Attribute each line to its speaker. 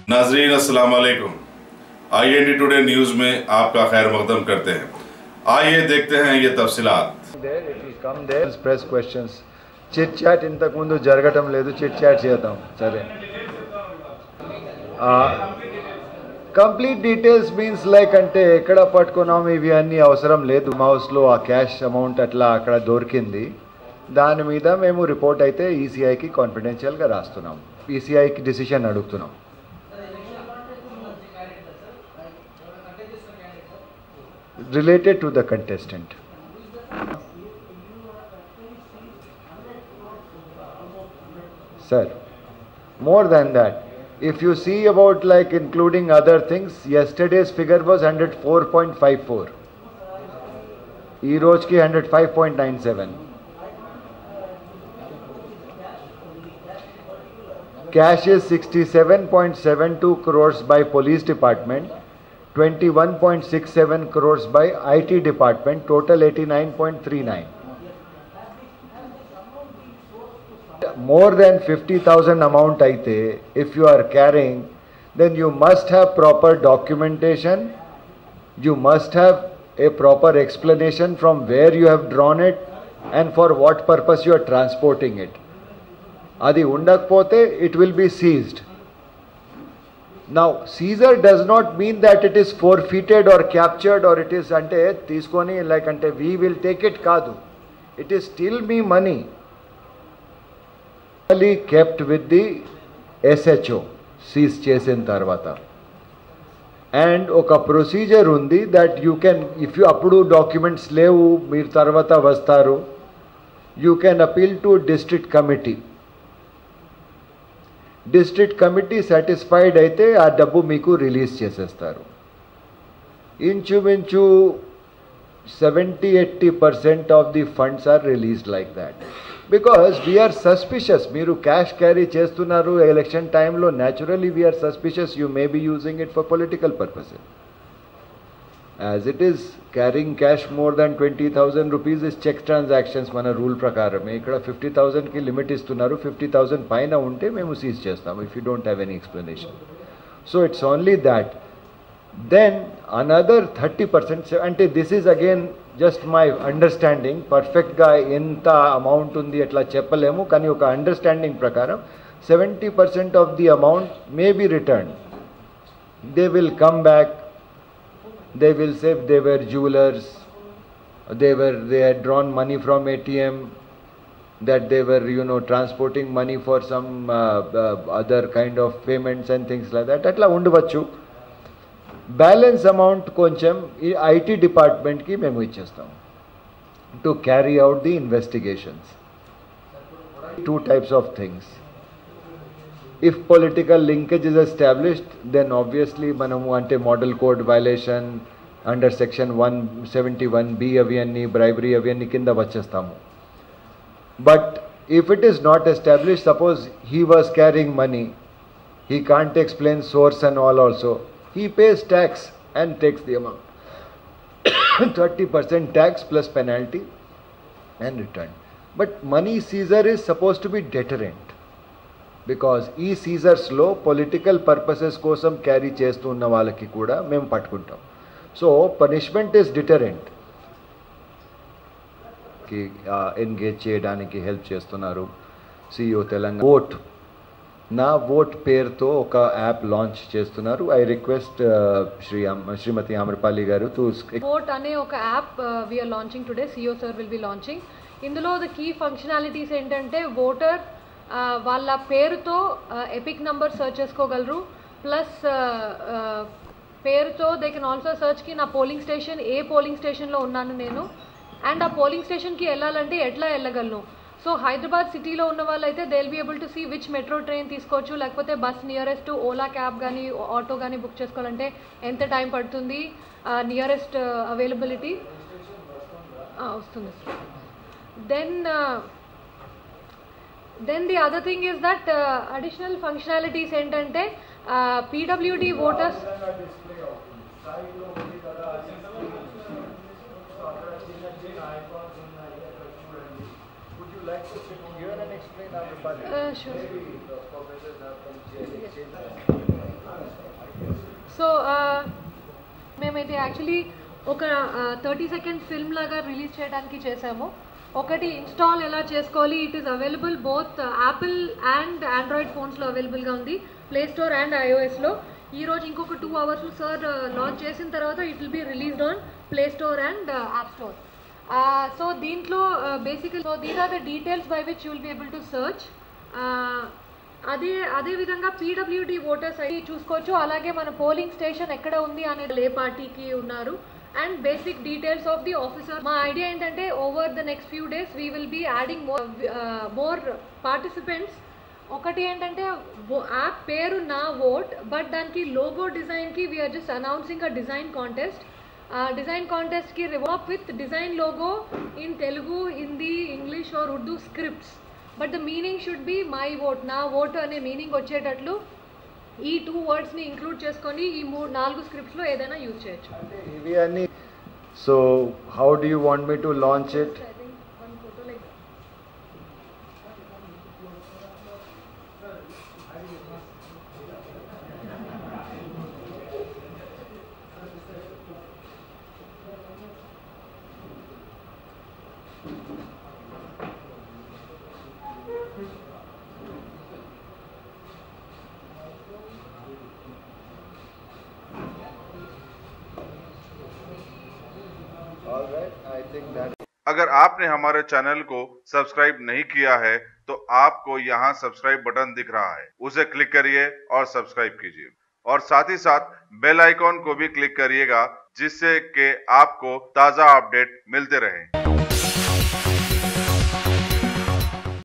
Speaker 1: नाजरीन अस्सलाम वालेकुम। IND टुडे न्यूज़ में आपका खैर मकदम करते हैं। आइए देखते हैं ये तफसीलात।
Speaker 2: ప్రెస్ క్వశ్చన్స్ చిట్ చాట్ ఇంతకుముందు జరగటం లేదు, చిట్ చాట్ చేద్దాం. సరే, కంప్లీట్ డీటెయిల్స్ మీన్స్ లైక్ అంటే ఎక్కడ పట్టుకున్నాం ఇవి అన్నీ అవసరం లేదు. మౌస్లో ఆ క్యాష్ అమౌంట్ అట్లా అక్కడ దొరికింది, దాని మీద మేము రిపోర్ట్ అయితే ఈసీఐకి కాన్ఫిడెన్షియల్గా రాస్తున్నాం, ఈసీఐకి డిసిషన్ అడుగుతున్నాం. Related to the contestant. Sir, more than that, if you see about like including other things, yesterday's figure was 104.54. Ee roj ki 105.97. Cash is 67.72 crores by police department, 21.67 crores by IT department, total 89.39. More than 50,000 amount aite, if you are carrying, then you must have proper documentation, you must have a proper explanation from where you have drawn it and for what purpose you are transporting it. Adi undakpote, it will be seized. Now, seizure does not mean that it is forfeited or captured or it is ante teeskoni like ante we will take it kadu. It is still me money kept with the SHO seize చేసిన తర్వాత. And ఒక procedure ఉంది that you can, if you అప్పుడు documents లేవు మీరు తర్వాత వస్తారు, you can appeal to district committee. District committee satisfied అయితే ఆ డబ్బు మీకు రిలీజ్ చేసేస్తారు. ఇంచుమించు 70-80% of the funds are released like that. Because we are suspicious. మీరు క్యాష్ క్యారీ చేస్తున్నారు ఎలక్షన్ టైంలో, naturally we are suspicious you may be using it for political purposes. As it is carrying cash more than 20,000 rupees is check transactions మన rule ప్రకారమే. ఇక్కడ 50,000కి limit ఇస్తున్నారు, 50,000 పైన ఉంటే మేము సీజ్ చేస్తాము if you don't have any explanation. So it's only that. Then another 30%, అంటే this is again just my understanding, పర్ఫెక్ట్గా ఎంత అమౌంట్ ఉంది అట్లా చెప్పలేము, కానీ ఒక అండర్స్టాండింగ్ ప్రకారం 70% of the amount may be return. They will come back, they will say they were jewellers, they had drawn money from ATM, that they were transporting money for some other kind of payments and things like that. అట్లా ఉండవచ్చు. Balance amount కొంచెం ఈ IT డిపార్ట్మెంట్కి మేము ఇచ్చేస్తాం to carry out the investigations. 2 types of things. If political linkage is established, then obviously మనము అంటే model code violation under section 171B అవి అన్ని బ్రైబరీ అవి అన్ని కింద వచ్చేస్తాము. But if it is not established, suppose he was carrying money, he can't explain source and all also, he pays tax and takes the amount. 30% tax plus penalty and return. But money seizure is supposed to be deterrent, because ఈ seizures లో political purposes కోసం carry చేస్తున్న వాళ్ళకి కూడా మేము పట్టుకుంటాం. So punishment is deterrent. Engage చేయడానికి help చేస్తున్నారు సిఇఓ తెలంగాణ. ఓట్, నా ఓట్ పేరుతో ఒక యాప్ లాంచ్ చేస్తున్నారు. I request Shrimati Amrapali garu to
Speaker 3: vote అనే ఒక app we are launching today. CEO sir will be launching. ఇందులో ద కీ ఫంక్షనాలిటీస్ ఏంటంటే ఓటర్ వాళ్ళ పేరుతో ఎపిక్ నంబర్ సర్చ్ చేసుకోగలరు, ప్లస్ పేరుతో దే కెన్ ఆల్సో సర్చ్కి నా పోలింగ్ స్టేషన్, ఏ పోలింగ్ స్టేషన్లో ఉన్నాను నేను, అండ్ ఆ పోలింగ్ స్టేషన్కి వెళ్ళాలంటే ఎట్లా వెళ్ళగలను. సో హైదరాబాద్ సిటీలో ఉన్న వాళ్ళైతే they will be able to see which metro train తీసుకోవచ్చు, లేకపోతే బస్ నియరెస్ట్ ఓలా క్యాబ్ కానీ ఆటో కానీ బుక్ చేసుకోవాలంటే ఎంత టైం పడుతుంది, నియరెస్ట్ అవైలబిలిటీ వస్తుంది. Then the other thing is that additional functionalities ఏంటంటే పీడబ్ల్యూడి voters
Speaker 2: like to sit here and explain our Nepali?
Speaker 3: Sure.
Speaker 2: Maybe the professors have some change.
Speaker 3: So మేమైతే actually ఒక 30 second film లాగా release చేయడానికి చేసాము. ఒకటి install ఎలా చేసుకోవాలి, it is available both Apple and Android ఫోన్స్లో అవైలబుల్గా ఉంది, ప్లే స్టోర్ అండ్ ఐఓఎస్లో. ఈరోజు ఇంకొక 2 అవర్స్లో సార్ లాంచ్ చేసిన తర్వాత it will be released on play store and app store. So దీంట్లో basically so these are the details by which you will be able to search. అదేవిధంగా పీడబ్ల్యూడి ఓటర్స్ ఐడి చూసుకోవచ్చు. అలాగే మన పోలింగ్ స్టేషన్ ఎక్కడ ఉంది అనేది ఏ పార్టీకి ఉన్నారు and basic details of the officer. మా ఐడియా ఏంటంటే over the next few days we will be adding more participants. ఒకటి ఏంటంటే యాప్ పేరు నా ఓట్, బట్ దానికి లోగో డిజైన్కి we're just announcing a design contest. Design కాంటెస్ట్కి రివాప్ with design logo in Telugu, Hindi, English or Urdu scripts. But the meaning should be my vote, నా vote అనే మీనింగ్ వచ్చేటట్లు ఈ 2 వర్డ్స్ని ఇంక్లూడ్ చేసుకొని ఈ 3-4 స్క్రిప్ట్స్లో ఏదైనా యూజ్ చేయొచ్చు.
Speaker 2: So how do you want me to launch it? All right, I think that.
Speaker 1: अगर आपने हमारे चैनल को सब्सक्राइब नहीं किया है तो आपको यहाँ सब्सक्राइब बटन दिख रहा है, उसे क्लिक करिए और सब्सक्राइब कीजिए और साथ ही साथ बेल आइकॉन को भी क्लिक करिएगा जिससे कि आपको ताज़ा अपडेट मिलते रहें।